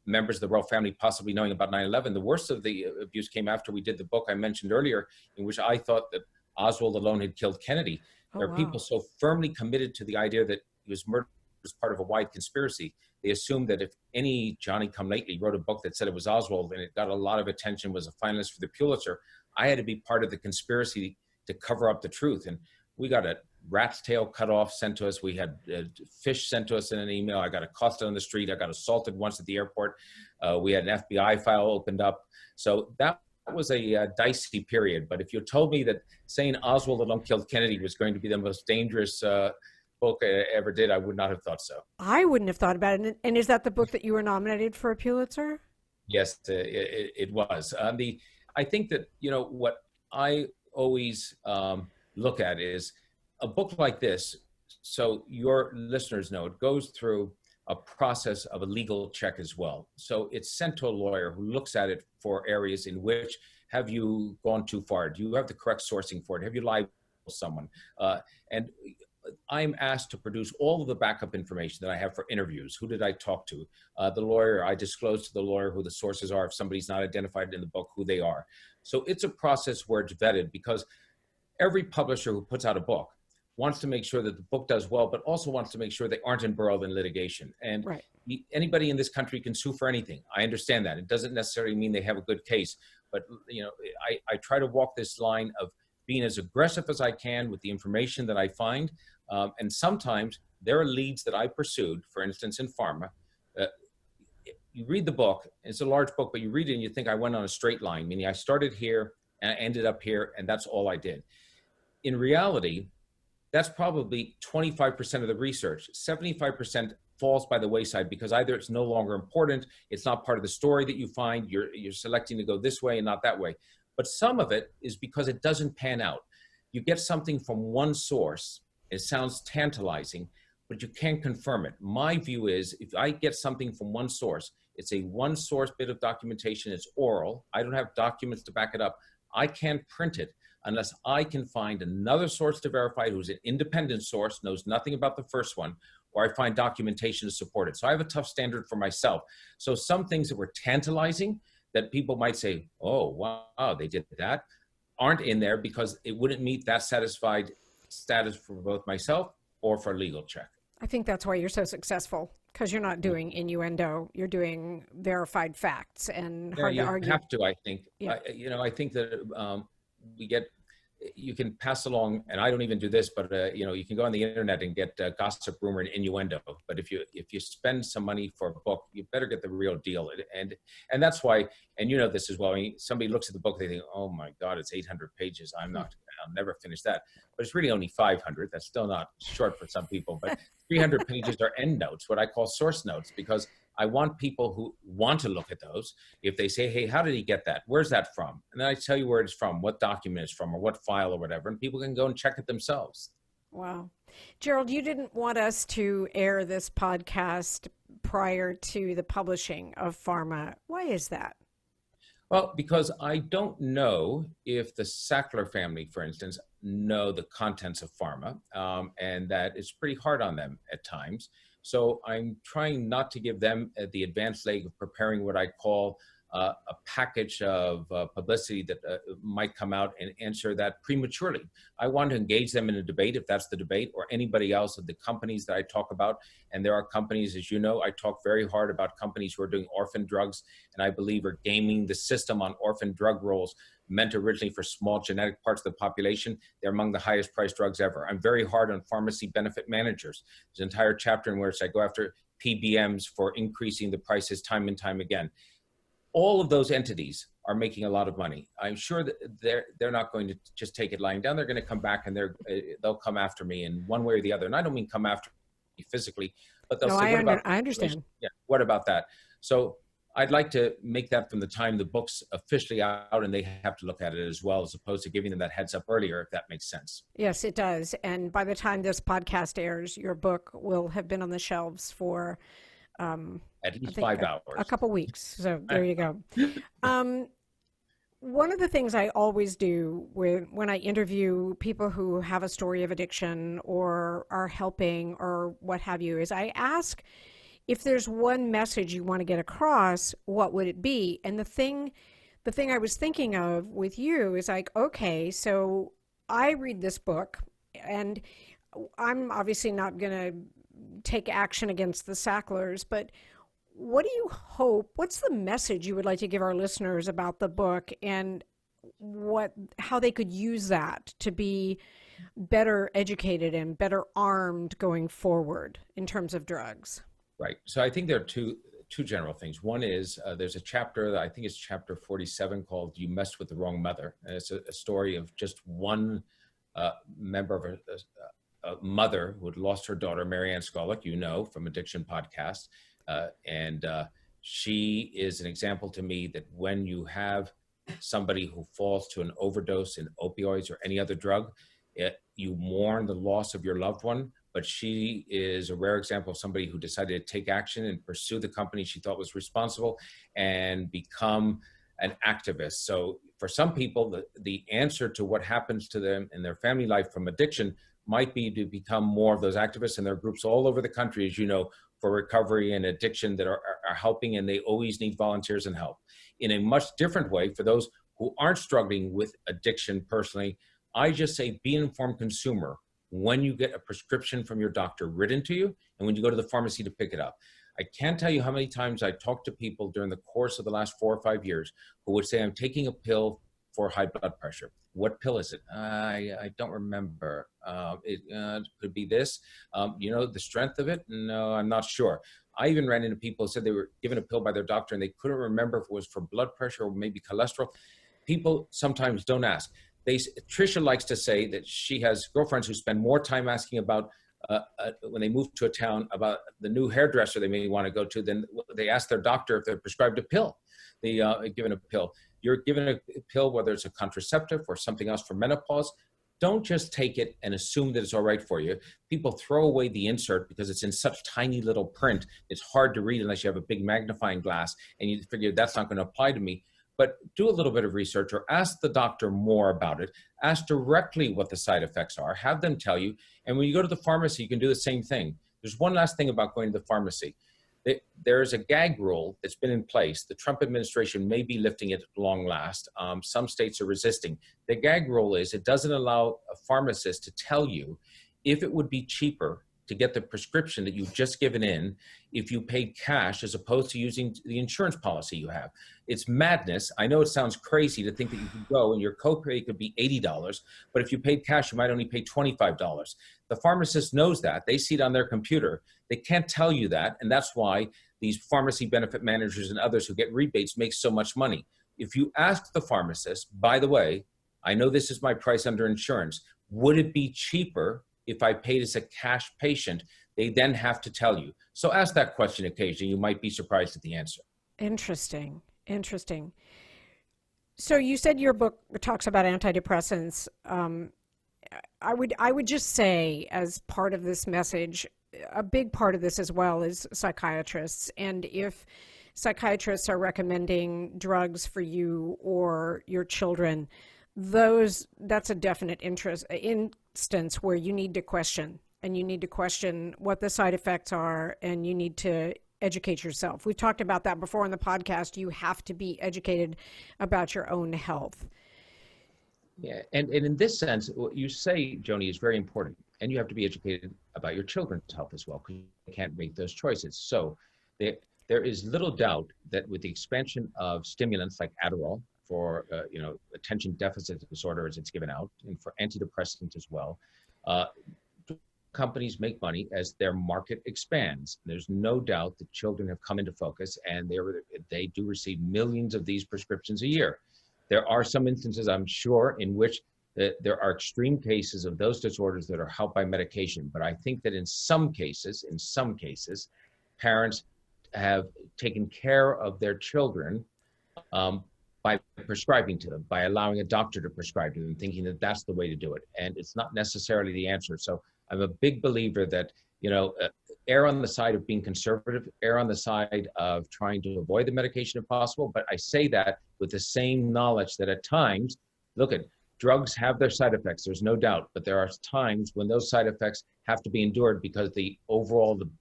members of the royal family possibly knowing about 9/11. The worst of the abuse came after we did the book I mentioned earlier, in which I thought that Oswald alone had killed Kennedy. There are people so firmly committed to the idea that he was murdered as part of a wide conspiracy. They assumed that if any Johnny-come-lately wrote a book that said it was Oswald and it got a lot of attention, was a finalist for the Pulitzer, I had to be part of the conspiracy to cover up the truth. And we got a rat's tail cut off sent to us. We had fish sent to us in an email. I got accosted on the street. I got assaulted once at the airport. We had an FBI file opened up. So that was a dicey period. But if you told me that saying Oswald alone killed Kennedy was going to be the most dangerous book I ever did, I would not have thought so. I wouldn't have thought about it. And is that the book that you were nominated for a Pulitzer? Yes, it was. I think that, what I always look at is a book like this, so your listeners know, it goes through a process of a legal check as well. So it's sent to a lawyer who looks at it for areas in which, have you gone too far? Do you have the correct sourcing for it? Have you lied to someone? And I'm asked to produce all of the backup information that I have for interviews. Who did I talk to? The lawyer, I disclose to the lawyer who the sources are. If somebody's not identified in the book, who they are. So it's a process where it's vetted, because every publisher who puts out a book wants to make sure that the book does well, but also wants to make sure they aren't embroiled in litigation. And right. Anybody in this country can sue for anything. I understand that. It doesn't necessarily mean they have a good case, but I try to walk this line of being as aggressive as I can with the information that I find. And sometimes there are leads that I pursued, for instance, in pharma. You read the book, it's a large book, but you read it and you think I went on a straight line, meaning I started here and I ended up here, and that's all I did. In reality, that's probably 25% of the research. 75% falls by the wayside because either it's no longer important, it's not part of the story that you find, you're selecting to go this way and not that way. But some of it is because it doesn't pan out. You get something from one source, it sounds tantalizing, but you can't confirm it. My view is, if I get something from one source, It's a one source bit of documentation. It's oral. I don't have documents to back it up. I can't print it unless I can find another source to verify who's an independent source, knows nothing about the first one, or I find documentation to support it. So I have a tough standard for myself. So some things that were tantalizing that people might say, oh, wow, they did that, aren't in there because it wouldn't meet that satisfied status for both myself or for legal check. I think that's why you're so successful, because you're not doing innuendo. You're doing verified facts, and hard to argue. You have to, I think. Yeah. I think that you can pass along, and I don't even do this, but you can go on the internet and get gossip, rumor, and innuendo. But if you spend some money for a book, you better get the real deal. And that's why, and you know this as well. I mean, somebody looks at the book, they think, oh my God, it's 800 pages. I'll never finish that. But it's really only 500. That's still not short for some people. But 300 pages are endnotes, what I call source notes, because I want people who want to look at those. If they say, hey, how did he get that? Where's that from? And then I tell you where it's from, what document it's from, or what file or whatever, and people can go and check it themselves. Wow. Gerald, you didn't want us to air this podcast prior to the publishing of Pharma. Why is that? Well, because I don't know if the Sackler family, for instance, know the contents of Pharma, and that it's pretty hard on them at times. So I'm trying not to give them the advanced leg of preparing what I call a package of publicity that might come out and answer that prematurely. I want to engage them in a debate, if that's the debate, or anybody else of the companies that I talk about. And there are companies, as you know, I talk very hard about companies who are doing orphan drugs, and I believe are gaming the system on orphan drug rolls meant originally for small genetic parts of the population. They're among the highest priced drugs ever. I'm very hard on pharmacy benefit managers. There's an entire chapter in which I go after PBMs for increasing the prices time and time again. All of those entities are making a lot of money. I'm sure that they're not going to just take it lying down. They're going to come back and they'll come after me in one way or the other. And I don't mean come after me physically, but they'll say, I understand. Yeah, what about that? So I'd like to make that from the time the book's officially out, and they have to look at it as well, as opposed to giving them that heads up earlier, if that makes sense. Yes, it does. And by the time this podcast airs, your book will have been on the shelves for at least 5 hours. A couple weeks. So there you go. One of the things I always do when I interview people who have a story of addiction or are helping or what have you is I ask, if there's one message you want to get across, what would it be? And the thing I was thinking of with you is like, okay, so I read this book and I'm obviously not going to take action against the Sacklers, but what do you hope, what's the message you would like to give our listeners about the book, and how they could use that to be better educated and better armed going forward in terms of drugs? Right. So I think there are two general things. One is there's a chapter, I think it's chapter 47, called You Messed with the Wrong Mother. And it's a story of just one member of a mother who had lost her daughter, Marianne Skollick, you know, from Addiction Podcast. And she is an example to me that when you have somebody who falls to an overdose in opioids or any other drug, you mourn the loss of your loved one. But she is a rare example of somebody who decided to take action and pursue the company she thought was responsible and become an activist. So for some people, the answer to what happens to them in their family life from addiction might be to become more of those activists, and there are groups all over the country, as you know, for recovery and addiction that are helping, and they always need volunteers and help. In a much different way, for those who aren't struggling with addiction personally, I just say be an informed consumer when you get a prescription from your doctor written to you and when you go to the pharmacy to pick it up. I can't tell you how many times I talked to people during the course of the last 4 or 5 years who would say, I'm taking a pill for high blood pressure. What pill is it? I don't remember. It could be this. You know, the strength of it? No, I'm not sure. I even ran into people who said they were given a pill by their doctor and they couldn't remember if it was for blood pressure or maybe cholesterol. People sometimes don't ask. Tricia likes to say that she has girlfriends who spend more time asking about when they move to a town about the new hairdresser they may want to go to than they ask their doctor if they're prescribed a pill. They given a pill. You're given a pill, whether it's a contraceptive or something else for menopause. don't just take it and assume that it's all right for you. People throw away the insert because it's in such tiny little print. It's hard to read unless you have a big magnifying glass and you figure that's not going to apply to me. But do a little bit of research or ask the doctor more about it. Ask directly what the side effects are. Have them tell you. And when you go to the pharmacy, you can do the same thing. There's one last thing about going to the pharmacy. There is a gag rule that's been in place. The Trump administration may be lifting it at long last. Some states are resisting. The gag rule is it doesn't allow a pharmacist to tell you if it would be cheaper to get the prescription that you've just given in if you paid cash as opposed to using the insurance policy you have. It's madness. I know it sounds crazy to think that you could go and your copay could be $80, but if you paid cash, you might only pay $25. The pharmacist knows that. They see it on their computer. They can't tell you that, and that's why these pharmacy benefit managers and others who get rebates make so much money. If you ask the pharmacist, by the way, I know this is my price under insurance, would it be cheaper if I paid as a cash patient? They then have to tell you. So ask that question occasionally. You might be surprised at the answer. Interesting. So you said your book talks about antidepressants. I would just say, as part of this message, a big part of this as well is psychiatrists. And if psychiatrists are recommending drugs for you or your children, that's a definite instance where you need to question, and you need to question what the side effects are, and you need to educate yourself. We've talked about that before on the podcast. You have to be educated about your own health. Yeah, and in this sense, what you say, Joni, is very important. And you have to be educated about your children's health as well, because you can't make those choices. So there is little doubt that with the expansion of stimulants like Adderall for attention deficit disorder, as it's given out, and for antidepressants as well, companies make money as their market expands. There's no doubt that children have come into focus, and they do receive millions of these prescriptions a year. There are some instances, I'm sure, in which there are extreme cases of those disorders that are helped by medication. But I think that in some cases, parents have taken care of their children by prescribing to them, by allowing a doctor to prescribe to them, thinking that that's the way to do it. And it's not necessarily the answer. So I'm a big believer that, err on the side of being conservative, err on the side of trying to avoid the medication if possible. But I say that with the same knowledge that at times, drugs have their side effects, there's no doubt, but there are times when those side effects have to be endured because the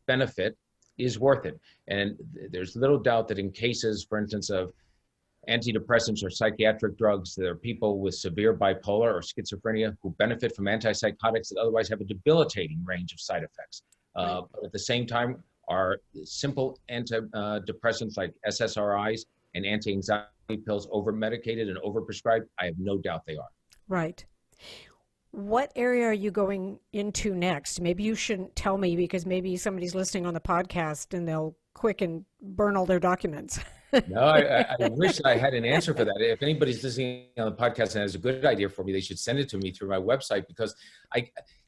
benefit is worth it. And there's little doubt that in cases, for instance, of antidepressants or psychiatric drugs, there are people with severe bipolar or schizophrenia who benefit from antipsychotics that otherwise have a debilitating range of side effects. But at the same time, are simple antidepressants like SSRIs and anti-anxiety pills over-medicated and over-prescribed? I have no doubt they are. Right. What area are you going into next? Maybe you shouldn't tell me, because maybe somebody's listening on the podcast and they'll quick and burn all their documents. No, I wish I had an answer for that. If anybody's listening on the podcast and has a good idea for me, they should send it to me through my website, because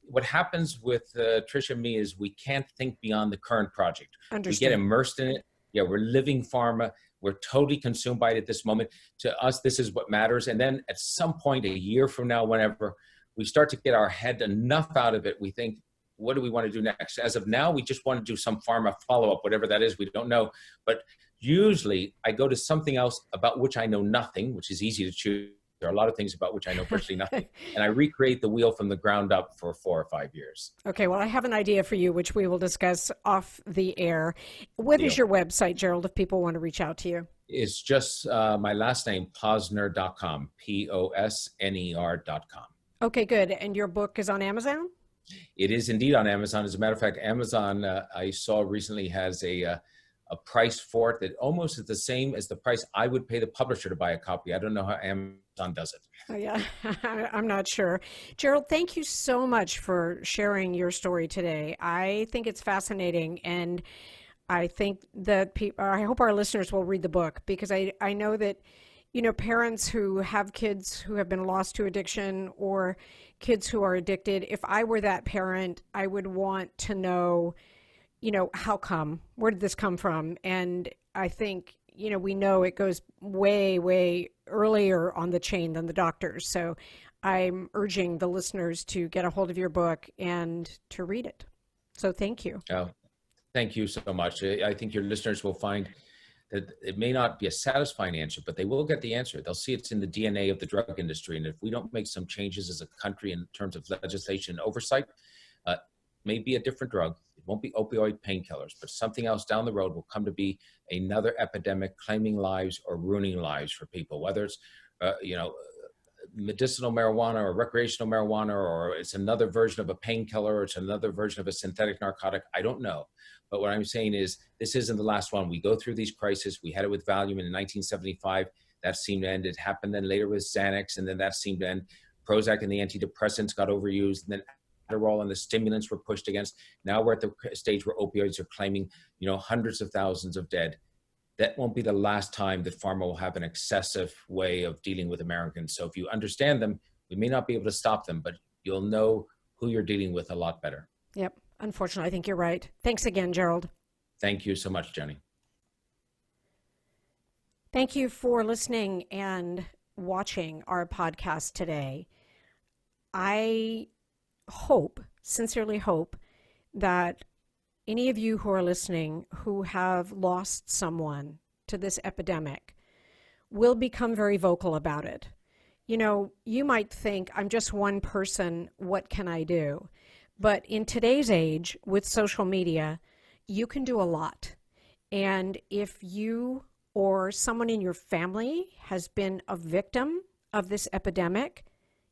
what happens with Tricia and me is we can't think beyond the current project. We get immersed in it. Yeah, we're living pharma. We're totally consumed by it at this moment. To us, this is what matters. And then at some point, a year from now, whenever we start to get our head enough out of it, we think, what do we want to do next? As of now, we just want to do some pharma follow-up, whatever that is, we don't know. But usually I go to something else about which I know nothing, which is easy to choose. There are a lot of things about which I know virtually nothing. And I recreate the wheel from the ground up for 4 or 5 years. Okay, well, I have an idea for you, which we will discuss off the air. What is your website, Gerald, if people want to reach out to you? It's just my last name, Posner.com, Posner.com. Okay, good. And your book is on Amazon? It is indeed on Amazon. As a matter of fact, Amazon, I saw recently, has a price for it that almost is the same as the price I would pay the publisher to buy a copy. I don't know how Amazon does it. Oh, yeah, I'm not sure. Gerald, thank you so much for sharing your story today. I think it's fascinating, and I think that I hope our listeners will read the book, because I know that, parents who have kids who have been lost to addiction, or kids who are addicted, if I were that parent, I would want to know, how come? Where did this come from? And I think, we know it goes way, way earlier on the chain than the doctors. So I'm urging the listeners to get a hold of your book and to read it. So thank you. Oh, thank you so much. I think your listeners will find that it may not be a satisfying answer, but they will get the answer. They'll see it's in the DNA of the drug industry. And if we don't make some changes as a country in terms of legislation and oversight, maybe a different drug. It won't be opioid painkillers, but something else down the road will come to be another epidemic claiming lives or ruining lives for people, whether it's, medicinal marijuana or recreational marijuana, or it's another version of a painkiller, or it's another version of a synthetic narcotic. I don't know. But what I'm saying is this isn't the last one. We go through these crises. We had it with Valium in 1975. That seemed to end. It happened then later with Xanax, and then that seemed to end. Prozac and the antidepressants got overused, and then Adderall and the stimulants were pushed against. Now we're at the stage where opioids are claiming, hundreds of thousands of dead. That won't be the last time that pharma will have an excessive way of dealing with Americans. So if you understand them, we may not be able to stop them, but you'll know who you're dealing with a lot better. Yep. Unfortunately, I think you're right. Thanks again, Gerald. Thank you so much, Jenny. Thank you for listening and watching our podcast today. I sincerely hope that any of you who are listening who have lost someone to this epidemic will become very vocal about it. You might think, I'm just one person, what can I do? But in today's age with social media, you can do a lot. And if you or someone in your family has been a victim of this epidemic,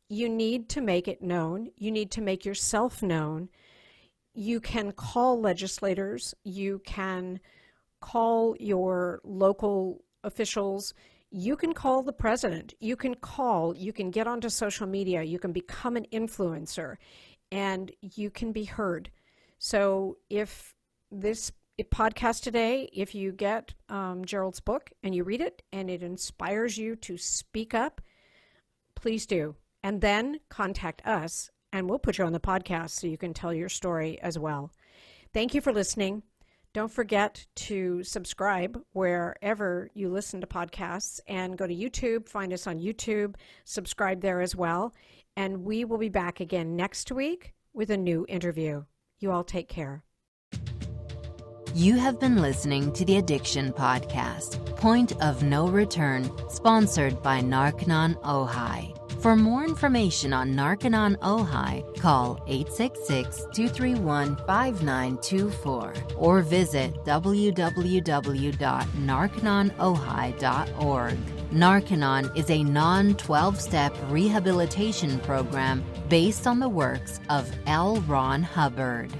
you need to make it known. You need to make yourself known. You can call legislators. You can call your local officials. You can call the president. You can get onto social media. You can become an influencer, and you can be heard. So if this podcast today, if you get Gerald's book and you read it and it inspires you to speak up, please do. And then contact us, and we'll put you on the podcast so you can tell your story as well. Thank you for listening. Don't forget to subscribe wherever you listen to podcasts, and go to YouTube, find us on YouTube, subscribe there as well. And we will be back again next week with a new interview. You all take care. You have been listening to the Addiction Podcast, Point of No Return, sponsored by Narconon Ojai. For more information on Narconon Ojai, call 866-231-5924 or visit www.narcononojai.org. Narconon is a non-12-step rehabilitation program based on the works of L. Ron Hubbard.